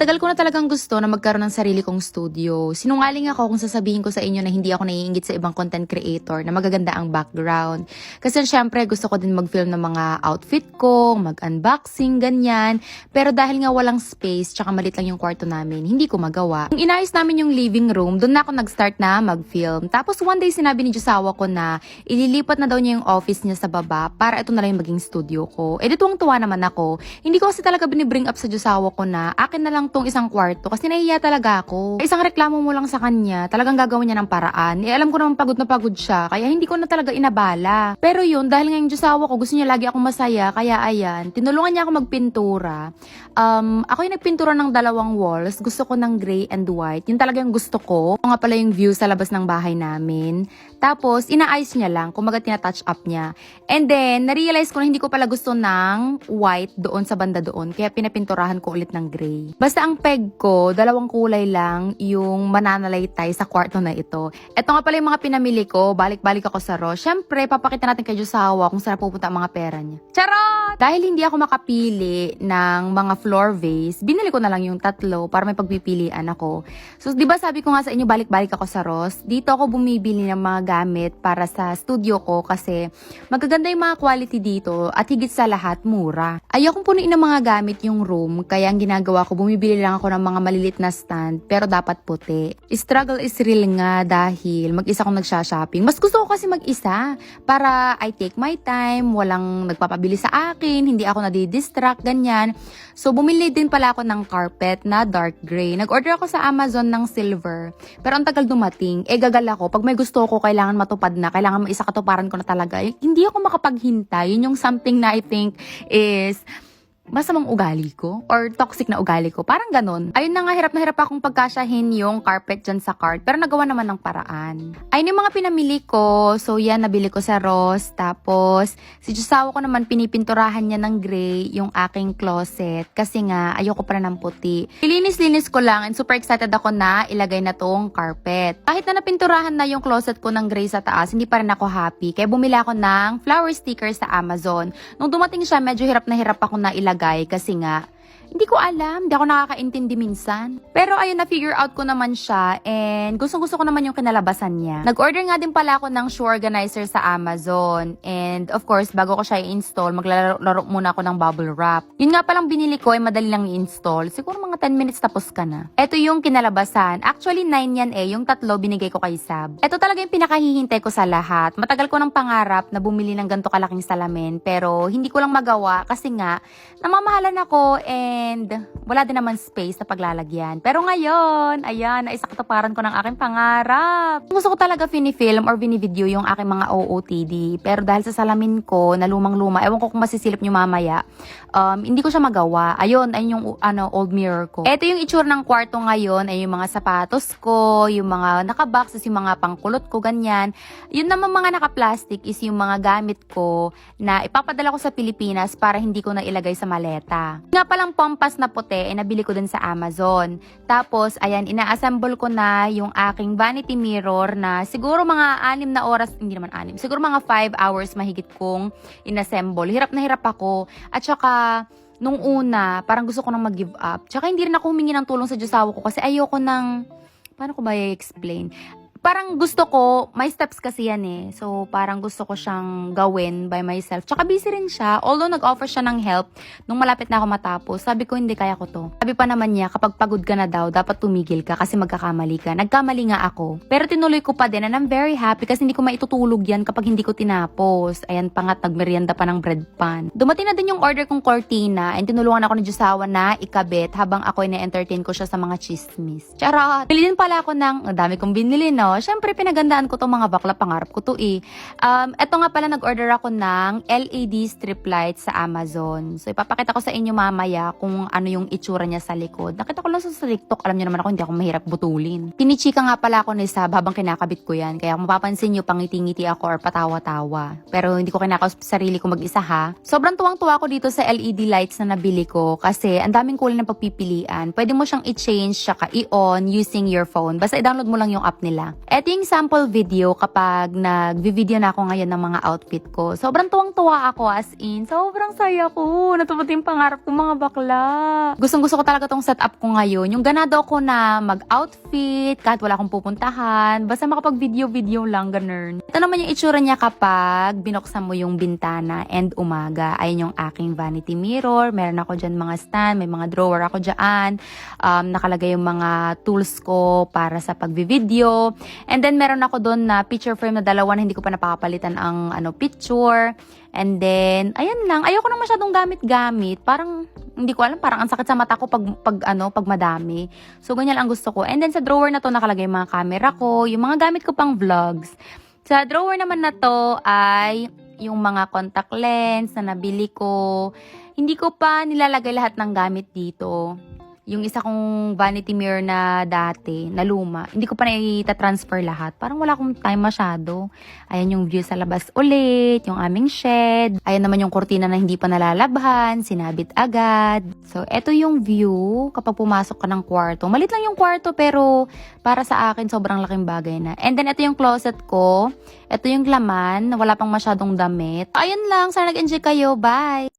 Tagal ko na talagang gusto na magkaroon ng sarili kong studio. Sinungaling ako kung sasabihin ko sa inyo na hindi ako naiinggit sa ibang content creator na magaganda ang background. Kasi syempre gusto ko din mag-film ng mga outfit ko, mag-unboxing, ganyan. Pero dahil nga walang space, tsaka malit lang yung kwarto namin, hindi ko magawa. Nung inayos namin yung living room, doon na ako nag-start na mag-film. Tapos one day sinabi ni Josawa ko na ililipat na daw niya yung office niya sa baba para ito na lang yung maging studio ko. Eh di tuwang-tuwa naman ako. Hindi ko kasi talaga binibring up sa Josawa ko na akin na lang tong isang kwarto kasi nahihiya talaga ako. Isang reklamo mo lang sa kanya, talagang gagawin niya ng paraan. Eh alam ko naman pagod na pagod siya, kaya hindi ko na talaga inabala. Pero yun, dahil nga yung Josawa ko, gusto niya lagi akong masaya, kaya ayan, tinulungan niya ako magpintura. Ako yung nagpintura ng dalawang walls, gusto ko ng gray and white. Yun talaga yung gusto ko. Ito nga pala yung view sa labas ng bahay namin. Tapos, inaayos niya lang, kumaga tina-touch up niya. And then, na-realize ko na hindi ko pala gusto ng white doon sa banda doon, kaya pinapinturahan ko ulit ng gray. Basta ang peg ko, dalawang kulay lang yung mananalaytay sa kwarto na ito. Ito nga pala yung mga pinamili ko, balik-balik ako sa Ross. Syempre, papakita natin kay Josawa kung saan pupunta ang mga pera niya. Charot! Dahil hindi ako makapili ng mga floor vase, binili ko na lang yung tatlo para may pagpipilian ako. So, di ba sabi ko nga sa inyo, balik-balik ako sa Ross? Dito ako bumibili ng mga gamit para sa studio ko kasi magaganda yung mga quality dito at higit sa lahat, mura. Ayokong punuin ng mga gamit yung room, kaya ang ginagawa ko, bumibili lang ako ng mga malilit na stand, pero dapat puti. Struggle is real nga dahil mag-isa akong nagsha-shopping. Mas gusto ko kasi mag-isa para I take my time, walang nagpapabili sa akin, hindi ako nadidistract, ganyan. So, bumili din pala ako ng carpet na dark gray. Nag-order ako sa Amazon ng silver, pero ang tagal dumating. Gagal ako. Pag may gusto ko, kailangan matupad na, kailangan maisa katuparan ko na talaga. Hindi ako makapaghintay. Yun yung something na I think is masamang ugali ko or toxic na ugali ko. Parang ganun. Ayun na nga, hirap na hirap akong pagkasyahin yung carpet dyan sa cart. Pero nagawa naman ng paraan. Ayun yung mga pinamili ko. So yan, nabili ko sa Ross. Tapos, si Josawa ko naman pinipinturahan niya ng gray yung aking closet. Kasi nga, ayoko pala ng puti. Ilinis-linis ko lang and super excited ako na ilagay na tong carpet. Kahit na napinturahan na yung closet ko ng gray sa taas, hindi pa rin ako happy. Kaya bumili ako ng flower sticker sa Amazon. Nung dumating siya, medyo hirap na hirap ako na ilagay kasi nga, hindi ko alam, hindi ako nakakaintindi minsan. Pero ayun, na-figure out ko naman siya and gustong-gusto ko naman yung kinalabasan niya. Nag-order nga din pala ako ng shoe organizer sa Amazon. And of course, bago ko siya i-install, maglalaro muna ako ng bubble wrap. Yun nga palang binili ko ay madali lang i-install. Siguro mga 10 minutes tapos ka na. Ito yung kinalabasan. Actually, 9 yan yung tatlo binigay ko kay Sab. Ito talaga yung pinakahihintay ko sa lahat. Matagal ko ng pangarap na bumili ng ganito kalaking salamin. Pero hindi ko lang magawa kasi nga, namamahalan ako and wala din naman space na paglalagyan. Pero ngayon, ayan, naisakatuparan ko ng aking pangarap. Gusto ko talaga film or video yung aking mga OOTD. Pero dahil sa salamin ko na lumang-luma, ewan ko kung masisilip nyo mamaya, hindi ko siya magawa. Ayun yung old mirror ko. Ito yung itsura ng kwarto ngayon, ay yung mga sapatos ko, yung mga nakabox, yung mga pangkulot ko, ganyan. Yun naman mga naka-plastic is yung mga gamit ko na ipapadala ko sa Pilipinas para hindi ko na ilagay sa maleta. Nga palang pampas na puti, nabili ko din sa Amazon. Tapos, ayan, ina-assemble ko na yung aking vanity mirror na siguro mga 6 na oras, hindi naman 6, siguro mga 5 hours mahigit kong inassemble. Hirap na hirap ako. At saka, nung una, parang gusto ko nang mag-give up. Tsaka hindi rin ako humingi ng tulong sa Josawa ko kasi ayoko ng, paano ko ba i-explain? Parang gusto ko, may steps kasi yan So, parang gusto ko siyang gawin by myself. Tsaka busy rin siya. Although, nag-offer siya ng help nung malapit na ako matapos. Sabi ko, hindi, kaya ko to. Sabi pa naman niya, kapag pagod ka na daw, dapat tumigil ka kasi magkakamali ka. Nagkamali nga ako. Pero tinuloy ko pa din and I'm very happy kasi hindi ko maitutulog yan kapag hindi ko tinapos. Ayan pa nga, nagmerienda pa ng bread pan. Dumating na din yung order kong cortina and tinulungan ako ni Josawa na ikabit habang ako na-entertain ko siya sa mga chismis. Charot! Bili din pala ako ng, dami kong binili, no? Siyempre, pinagandaan ko tong mga bakla, pangarap ko to Eto nga pala, nag-order ako ng LED strip light sa Amazon. So, ipapakita ko sa inyo mamaya kung ano yung itsura niya sa likod. Nakita ko lang sa TikTok, alam niyo naman ako, hindi ako mahirap butulin. Pinichika nga pala ako ni Sab habang kinakabit ko yan. Kaya kung mapapansin niyo, pangiti-ngiti ako or patawa-tawa. Pero hindi ko kinakausap sarili ko mag-isa ha. Sobrang tuwang-tuwa ko dito sa LED lights na nabili ko kasi ang daming kulay na pagpipilian. Pwede mo siyang i-change, saka i-on using your phone. Basta i-download mo lang yung app nila. Eto yung sample video kapag nag-video na ako ngayon ng mga outfit ko. Sobrang tuwang-tuwa ako, as in. Sobrang saya ko. Natupad yung pangarap ko, mga bakla. Gustong-gusto ko talaga tong setup ko ngayon. Yung ganado ako na mag-outfit kahit wala akong pupuntahan. Basta makapag-video-video lang, ganun. Ito naman yung itsura niya kapag binuksan mo yung bintana and umaga. Ayun yung aking vanity mirror. Meron ako dyan mga stand, may mga drawer ako dyan. Nakalagay yung mga tools ko para sa pag-video. And then, meron ako doon na picture frame na dalawa na hindi ko pa napapalitan ang picture. And then, ayan lang. Ayoko nang masyadong gamit-gamit. Parang, hindi ko alam, parang ang sakit sa mata ko pag madami. So, ganyan ang gusto ko. And then, sa drawer na to nakalagay yung mga camera ko, yung mga gamit ko pang vlogs. Sa drawer naman na to ay yung mga contact lens na nabili ko. Hindi ko pa nilalagay lahat ng gamit dito. Yung isa kong vanity mirror na dati, na luma, hindi ko pa na-transfer lahat. Parang wala akong time masyado. Ayan yung view sa labas ulit, yung aming shed. Ayan naman yung kurtina na hindi pa nalalabhan, sinabit agad. So, eto yung view kapag pumasok ka ng kwarto. Malit lang yung kwarto pero para sa akin sobrang laking bagay na. And then, eto yung closet ko. Eto yung laman, wala pang masyadong damit. Ayun lang, sana nag-enjoy kayo. Bye!